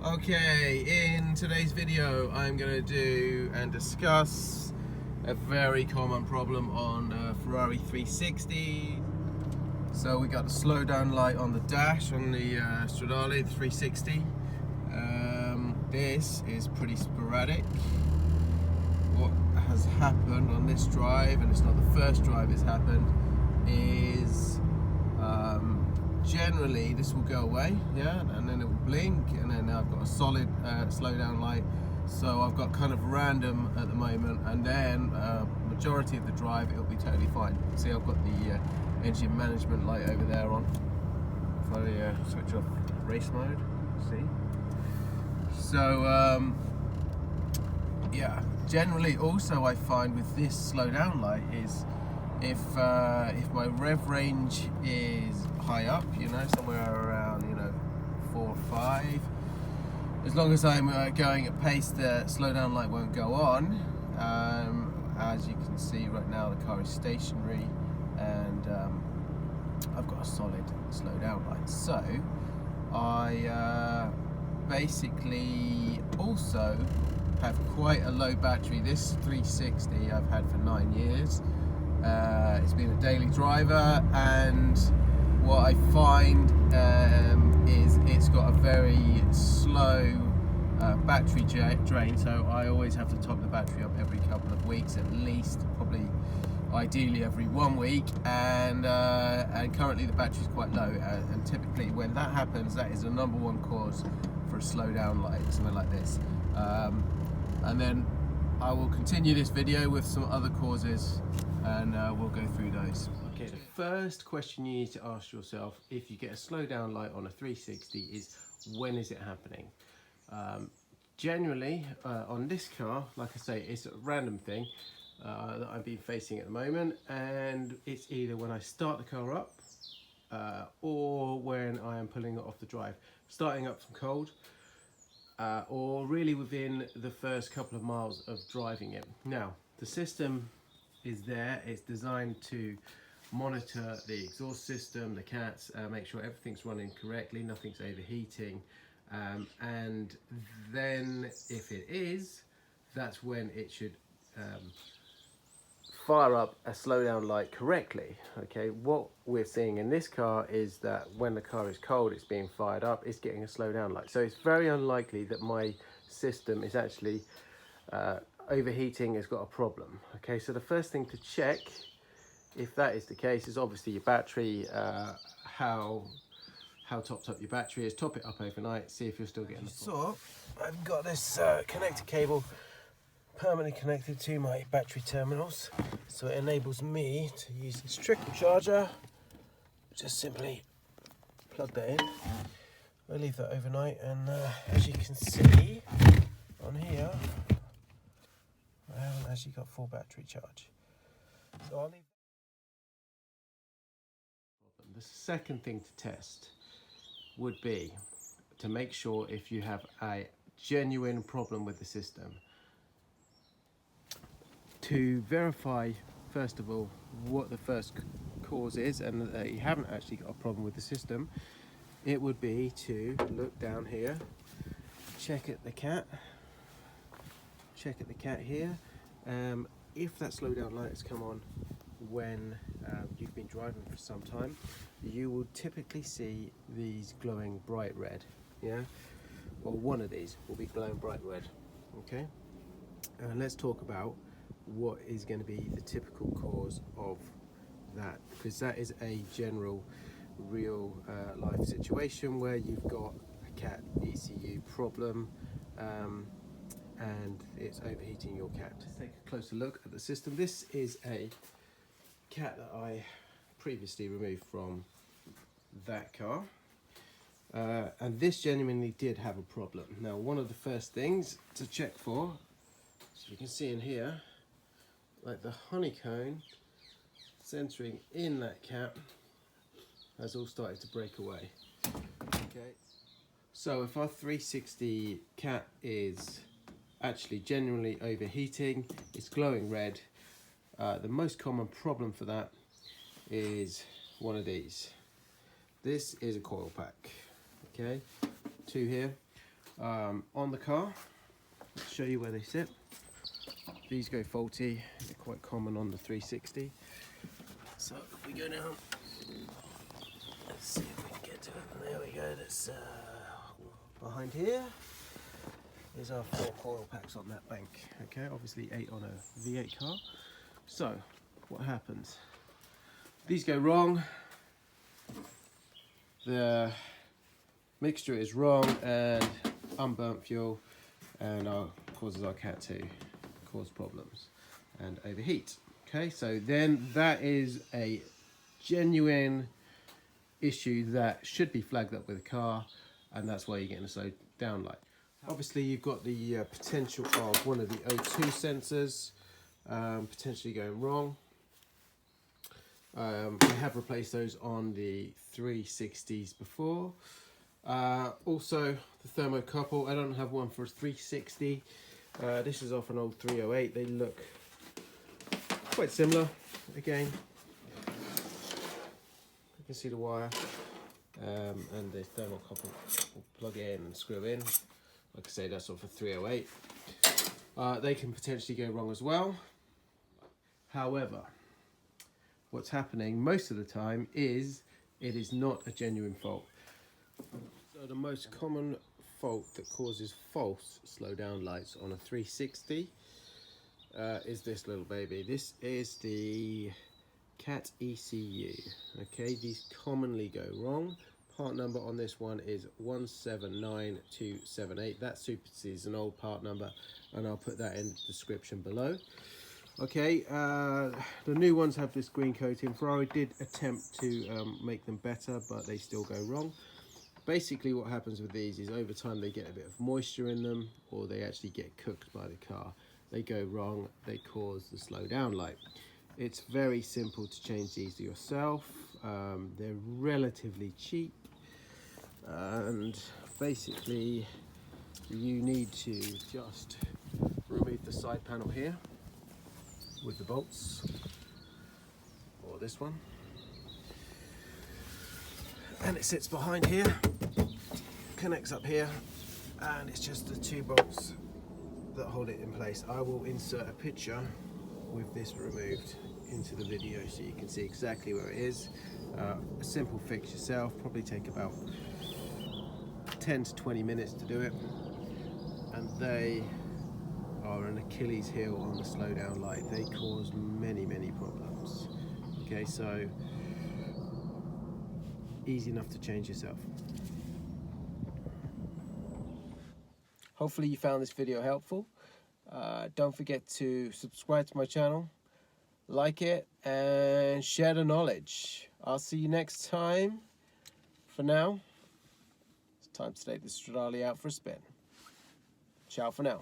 Okay, in today's video I'm going to do and discuss a very common problem on Ferrari 360. So we got the slow down light on the dash on the Stradale 360. This is pretty sporadic. What has happened on this drive, and it's not the first drive it's happened, is generally this will go away, yeah, and then it will blink, and then I've got a solid slow down light. So I've got kind of random at the moment, and then majority of the drive it'll be totally fine. See, I've got the engine management light over there on. If I switch off race mode, see. So yeah, generally also I find with this slow down light is if my rev range is high up, you know, somewhere around, you know, 4 or 5, as long as I'm going at pace, the slow down light won't go on. As you can see right now, the car is stationary, and I've got a solid slow down light. So I basically also have quite a low battery. This 360 I've had for 9 years. It's been a daily driver, and what I find is it's got a very slow battery drain, so I always have to top the battery up every couple of weeks at least, probably ideally every 1 week, and currently the battery is quite low, and typically when that happens, that is the #1 cause for a slow down light, something like this. And then I will continue this video with some other causes, and we'll go through those. Okay, the first question you need to ask yourself if you get a slow down light on a 360 is, when is it happening? Generally on this car, like I say, it's a random thing that I've been facing at the moment, and it's either when I start the car up or when I am pulling it off the drive, starting up from cold, or really within the first couple of miles of driving it. Now, the system is there, it's designed to monitor the exhaust system, the CATs, make sure everything's running correctly, nothing's overheating, and then if it is, that's when it should fire up a slow down light correctly. Okay, what we're seeing in this car is that when the car is cold, it's being fired up, it's getting a slow down light. So it's very unlikely that my system is actually overheating, has got a problem. Okay, so the first thing to check, if that is the case, is obviously your battery, how topped up your battery is. Top it up overnight, see if you're still getting the full. So I've got this connector cable permanently connected to my battery terminals, so it enables me to use this trickle charger. Just simply plug that in. I leave that overnight, and as you can see on here, I haven't actually got full battery charge, so I'll leave. The second thing to test would be to make sure if you have a genuine problem with the system. To verify, first of all, what the first cause is, and that you haven't actually got a problem with the system, it would be to look down here, check at the CAT here. If that slow down light has come on when you've been driving for some time, you will typically see these glowing bright red, yeah, or one of these will be glowing bright red. Okay, and let's talk about what is going to be the typical cause of that, because that is a general real life situation where you've got a CAT ECU problem, and it's overheating your CAT. Let's take a closer look at the system. This is a CAT that I previously removed from that car, and this genuinely did have a problem. Now, one of the first things to check for, so you can see in here, like the honeycomb centering in that CAT has all started to break away. Okay, so if our 360 CAT is actually genuinely overheating, it's glowing red, the most common problem for that is one of these. This is a coil pack. Okay, two here. on the car. Let's show you where they sit. These go faulty, they're quite common on the 360. So if we go down, let's see if we can get to it. There we go, that's behind here is our 4 coil packs on that bank. Okay, obviously 8 on a V8 car. So what happens? These go wrong, the mixture is wrong and unburnt fuel, and causes our cat to cause problems and overheat. Okay, so then that is a genuine issue that should be flagged up with a car, and that's why you're getting a slow down light. Obviously you've got the potential of one of the O2 sensors potentially going wrong. We have replaced those on the 360s before. Also the Thermocouple, I don't have one for a 360. This is off an old 308. They look quite similar. Again, you can see the wire, and the Thermocouple will plug in and screw in. Like I say, that's off a 308. They can potentially go wrong as well. However, what's happening most of the time is it is not a genuine fault. So the most common fault that causes false slow down lights on a 360 is this little baby. This is the CAT ECU. Okay, these commonly go wrong. Part number on this one is 179278. That supersedes an old part number, and I'll put that in the description below. Okay, the new ones have this green coating. Ferrari did attempt to make them better, but they still go wrong. Basically what happens with these is over time they get a bit of moisture in them, or they actually get cooked by the car. They go wrong, they cause the slow down light. It's very simple to change these yourself. They're relatively cheap, and basically you need to just remove the side panel here with the bolts, or this one, and it sits behind here, connects up here, and it's just the 2 bolts that hold it in place. I will insert a picture with this removed into the video so you can see exactly where it is. A simple fix yourself, probably take about 10 to 20 minutes to do it, and they are an Achilles heel on the slow down light. They cause many problems. Okay, so easy enough to change yourself. Hopefully you found this video helpful. Don't forget to subscribe to my channel, like it, and share the knowledge. I'll see you next time. For now, it's time to take the Stradale out for a spin. Ciao for now.